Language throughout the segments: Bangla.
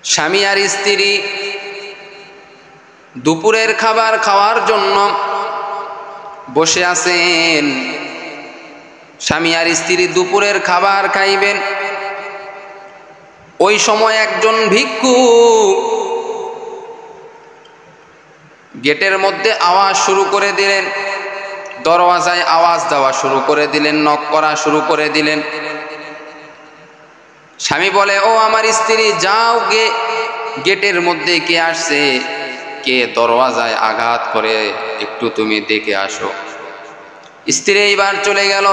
স্বামী আর স্ত্রী দুপুরের খাবার খাওয়ার জন্য বসে আছেন। স্বামী আর স্ত্রী দুপুরের খাবার খাইবেন। ওই সময় একজন ভিক্ষুক গেটের মধ্যে আওয়াজ শুরু করে দিলেন, দরওয়াজায় আওয়াজ দেওয়া শুরু করে দিলেন, নক করা শুরু করে দিলেন। স্বামী বলে, ও আমার স্ত্রী, যাও গেটের মধ্যে কে আসছে, কে দরওয়াজায় আঘাত করে, একটু তুমি দেখে আসো। স্ত্রী এইবার চলে গেল।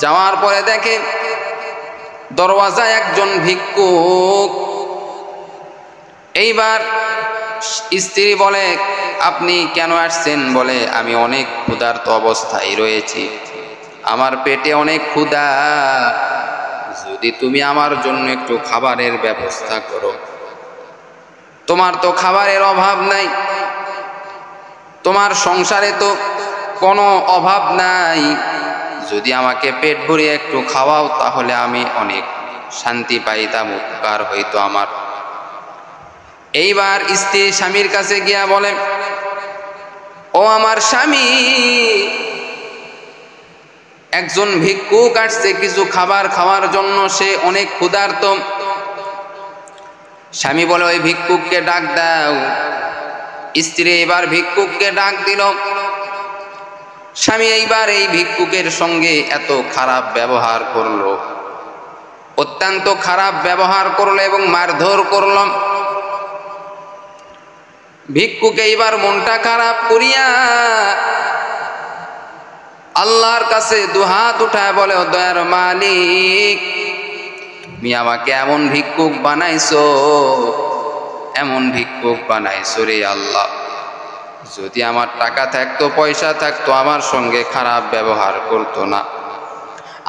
যাওয়ার পরে দেখে দরওয়াজায় একজন ভিক্ষুক। এইবার স্ত্রী বলে, আপনি কেন আসছেন? বলে, আমি অনেক ক্ষুধার্ত অবস্থায় রয়েছি, আমার পেটে অনেক ক্ষুধা, যদি তুমি আমার জন্য একটু খাবারের ব্যবস্থা করো। তোমার তো খাবারের অভাব নাই, তোমার সংসারে তো কোনো অভাব নাই, যদি আমাকে পেট ভরিয়ে একটু খাওয়াও তাহলে আমি অনেক শান্তি পাইতাম, উপকার হইতো আমার। এইবার স্ত্রী স্বামীর কাছে গিয়া বলে, ও আমার স্বামী, একজন ভিক্ষুক আসছে কিছু খাবার খাওয়ার জন্য, সে অনেক ক্ষুধার্ত। স্বামী বলে, ওই ভিক্ষুককে ডাক দাও। স্ত্রী এবার ভিক্ষুককে ডাক দিল। স্বামী এইবার এই ভিক্ষুকের সঙ্গে এত খারাপ ব্যবহার করলো, অত্যন্ত খারাপ ব্যবহার করলো এবং মারধর করল। ভিক্ষুকে এইবার মনটা খারাপ করিয়া আল্লাহর কাছে দুহাত উঠায় বলে, ও দয়ার মালিক, তুমি আমাকে এমন ভিক্ষুক বানাইছো, এমন ভিক্ষুক বানাইছো রে আল্লাহ, যদি আমার টাকা থাকতো, পয়সা থাকতো, আমার সঙ্গে খারাপ ব্যবহার করতো না,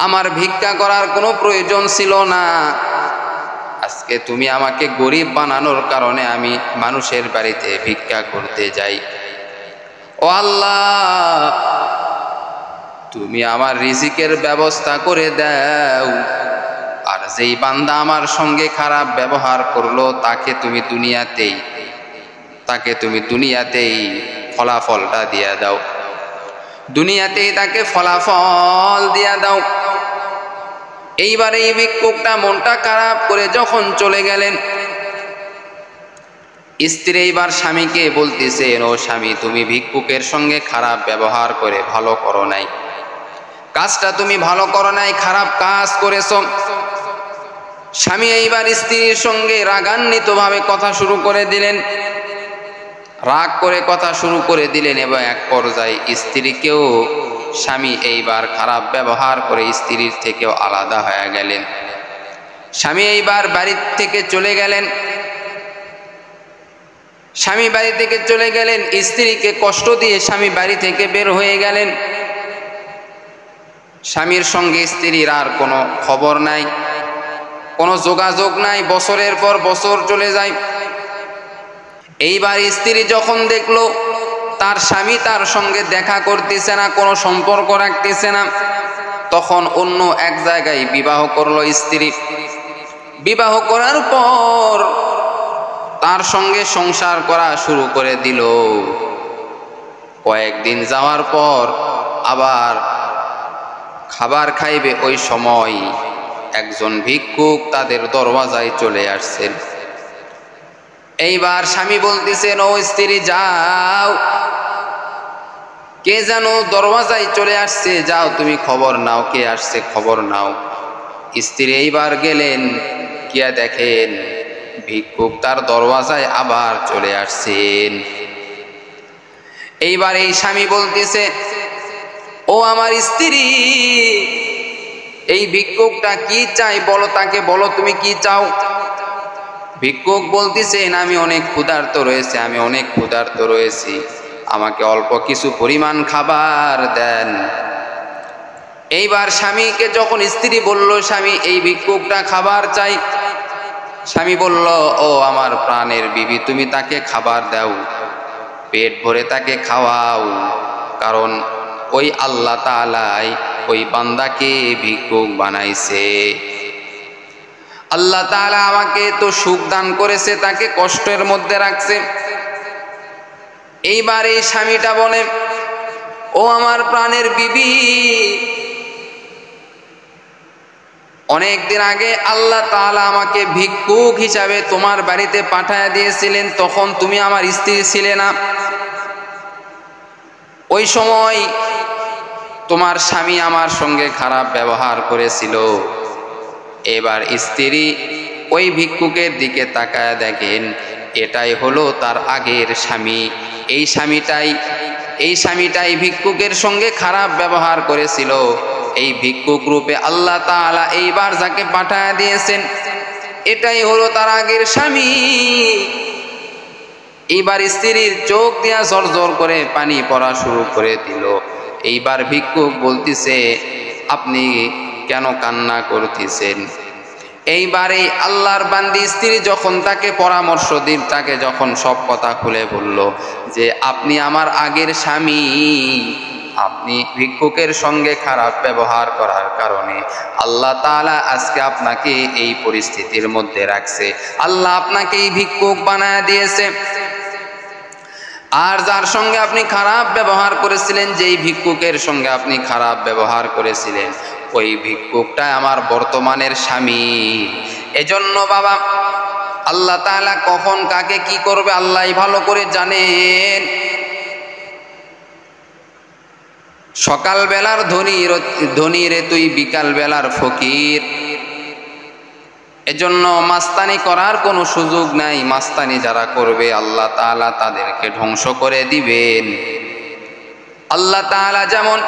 আমার ভিক্ষা করার কোনো প্রয়োজন ছিল না। আজকে তুমি আমাকে গরিব বানানোর কারণে আমি মানুষের বাড়িতে ভিক্ষা করতে যাই। ও আল্লাহ, তুমি আমার রিজিকের ব্যবস্থা করে দাও, আর যেই বান্দা আমার সঙ্গে খারাপ ব্যবহার করলো তাকে তুমি দুনিয়াতেই ফলাফলটা দিয়া দাও, দুনিয়াতেই তাকে ফলাফল দিয়া দাও। এইবার এই ভিক্ষুকটা মনটা খারাপ করে যখন চলে গেলেন, স্ত্রী এইবার স্বামীকে বলতেছেন, ও স্বামী, তুমি ভিক্ষুকের সঙ্গে খারাপ ব্যবহার করে ভালো করো নাই, কাজটা তুমি ভালো করো নাই, খারাপ কাজ করেছো। স্বামী এইবার স্ত্রীর সঙ্গে রাগান্বিত ভাবে কথা শুরু করে দিলেন, রাগ করে কথা শুরু করে দিলেন, এবং এক পর্যায়ে স্ত্রীকেও স্বামী এইবার খারাপ ব্যবহার করে স্ত্রীর থেকেও আলাদা হয়ে গেলেন। স্বামী এইবার বাড়ি থেকে চলে গেলেন। স্বামী বাড়ি থেকে চলে গেলেন, স্ত্রীকে কষ্ট দিয়ে স্বামী বাড়ি থেকে বের হয়ে গেলেন। স্বামীর সঙ্গে স্ত্রীর আর কোনো খবর নাই, কোনো যোগাযোগ নাই। বছরের পর বছর চলে যায়। এইবার স্ত্রী যখন দেখলো তার স্বামী তার সঙ্গে দেখা করতেছে না, কোনো সম্পর্ক রাখতেছে না, তখন অন্য এক জায়গায় বিবাহ করলো স্ত্রী। বিবাহ করার পর তার সঙ্গে সংসার করা শুরু করে দিল। কয়েকদিন যাওয়ার পর আবার খাবার খাইবে, ওই সময় একজন ভিক্ষুক তাদের দরওয়াজায় চলে আসছেন। এইবার স্বামী বলতেছেন, ও স্ত্রী, যাও, কে যেন দরওয়াজায় চলে আসছে, যাও তুমি খবর নাও, কে আসছে খবর নাও। স্ত্রী এইবার গেলেন, গিয়া দেখেন ভিক্ষুক তার দরওয়াজায় আবার চলে আসছেন। এইবার এই স্বামী বলতেছে, ও আমার স্ত্রী, এই ভিক্ষুকটা কি চাই বলো, তাকে বলো তুমি কি চাও। ভিক্ষুক বলতেছেন, আমি অনেক ক্ষুধার্ত রয়েছে, আমি অনেক ক্ষুধার্ত রয়েছি, আমাকে অল্প কিছু পরিমাণ খাবার দেন। এইবার স্বামীকে যখন স্ত্রী বলল, স্বামী এই ভিক্ষুকটা খাবার চাই, স্বামী বলল, ও আমার প্রাণের বিবি, তুমি তাকে খাবার দাও, পেট ভরে তাকে খাওয়াও, কারণ ওই আল্লাহ তাআলাই ওই বান্দাকে ভিক্ষুক বানাইছে। আল্লাহ তাআলা আমাকে তো সুখ দান করেছে, তাকে কষ্টের মধ্যে রাখছে। এইবার এই স্বামীটা বলে, ও আমার প্রাণের বিবি, অনেক দিন আগে আল্লাহ তাআলা আমাকে ভিক্ষুক হিসাবে তোমার বাড়িতে পাঠায় দিয়েছিলেন, তখন তুমি আমার স্ত্রী ছিলে না। ওই সময় তোমার স্বামী আমার সঙ্গে খারাপ ব্যবহার করেছিল। এবার স্ত্রী ওই ভিক্ষুকের দিকে তাকায় দেখেন, এটাই হলো তার আগের স্বামী। এই স্বামীটাই ভিক্ষুকের সঙ্গে খারাপ ব্যবহার করেছিল। এই ভিক্ষুক রূপে আল্লাহ তাআলা এইবার যাকে পাঠায় দিয়েছেন, এটাই হলো তার আগের স্বামী। এইবার স্ত্রীর চোখ দিয়া ঝরঝর করে পানি পড়া শুরু করে দিল। এইবার ভিক্ষুক বলতেছে, আপনি কেন কান্না করতেছেন? এইবারে আল্লাহর বান্দি স্ত্রী যখন তাকে পরামর্শ দিল, তাকে যখন সব কথা খুলে বলল যে আপনি আমার আগের স্বামী, আপনি ভিক্ষুকের সঙ্গে খারাপ ব্যবহার করার কারণে আল্লাহ তাআলা আজকে আপনাকে এই পরিস্থিতির মধ্যে রাখছে। আল্লাহ আপনাকে এই ভিক্ষুক বানায় দিয়েছে। আর যার সঙ্গে আপনি খারাপ ব্যবহার করেছিলেন, যেই ভিক্ষুকের সঙ্গে আপনি খারাপ ব্যবহার করেছিলেন, ওই ভিক্ষুকটা আমার বর্তমানের স্বামী। এজন্য বাবা, আল্লাহ তাআলা কখন কাকে কি করবে আল্লাহই ভালো করে জানেন। সকাল বেলার ধনী রে তুই, বিকাল বেলার ফকির। এজন্য মাস্তানি করার কোনো সুযোগ নাই। মাস্তানি যারা করবে আল্লাহ তাআলা তাদেরকে ধ্বংস করে দিবেন। আল্লাহ তাআলা যেমন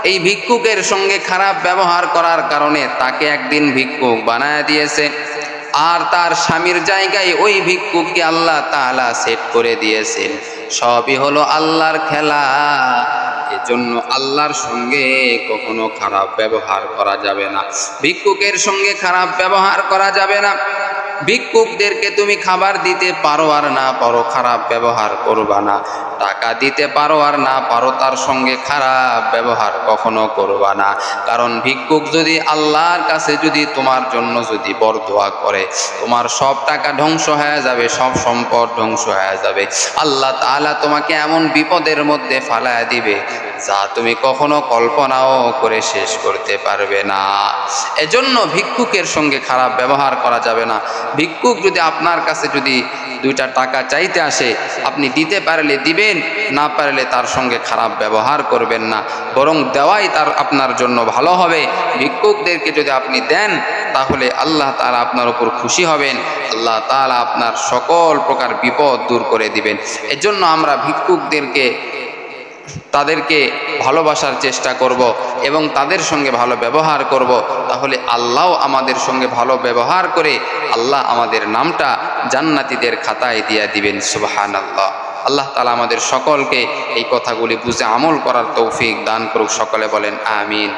এই ভিক্ষুকের সঙ্গে খারাপ ব্যবহার করার কারণে তাকে একদিন ভিক্ষুক বানায় দিয়েছে, আর তার স্বামীর জায়গায় ওই ভিক্ষুককে আল্লাহ তাআলা সেট করে দিয়েছেন। সবই হলো আল্লাহর খেলা। এজন্য আল্লাহর সঙ্গে কখনো খারাপ ব্যবহার করা যাবে না। ভিক্ষুকের সঙ্গে খারাপ ব্যবহার করা যাবে না। ভিক্ষুকদেরকে তুমি খাবার দিতে পারো আর না পারো, খারাপ ব্যবহার করবা না। টাকা দিতে পারো আর না পারো, তার সঙ্গে খারাপ ব্যবহার কখনো করবা না। কারণ ভিক্ষুক যদি আল্লাহর কাছে যদি তোমার জন্য যদি বরদোয়া করে, তোমার সব টাকা ধ্বংস হয়ে যাবে, সব সম্পদ ধ্বংস হয়ে যাবে। আল্লাহ তাআলা তোমাকে এমন বিপদের মধ্যে ফালায় দিবে যা তুমি কখনো কল্পনাও করে শেষ করতে পারবে না। এজন্য ভিক্ষুকের সঙ্গে খারাপ ব্যবহার করা যাবে না। ভিক্ষুক যদি আপনার কাছে যদি 2টা টাকা চাইতে আসে, আপনি দিতে পারলে দিবেন, না পারলে তার সঙ্গে খারাপ ব্যবহার করবেন না, বরং দেওয়াই তার আপনার জন্য ভালো হবে। ভিক্ষুকদেরকে যদি আপনি দেন, তাহলে আল্লাহ তাআলা আপনার উপর খুশি হবেন। আল্লাহ তাআলা আপনার সকল প্রকার বিপদ দূর করে দিবেন। এজন্য আমরা ভিক্ষুকদেরকে তাদেরকে ভালোবাসার চেষ্টা করব এবং তাদের সঙ্গে ভালো ব্যবহার করব। তাহলে আল্লাহও আমাদের সঙ্গে ভালো ব্যবহার করে আল্লাহ আমাদের নামটা জান্নাতীদের খাতায় দিয়ে দিবেন। সুবহানাল্লাহ। আল্লাহ তাআলা আমাদের সকলকে এই কথাগুলি বুঝে আমল করার তৌফিক দান করুক। সকলে বলেন আমিন।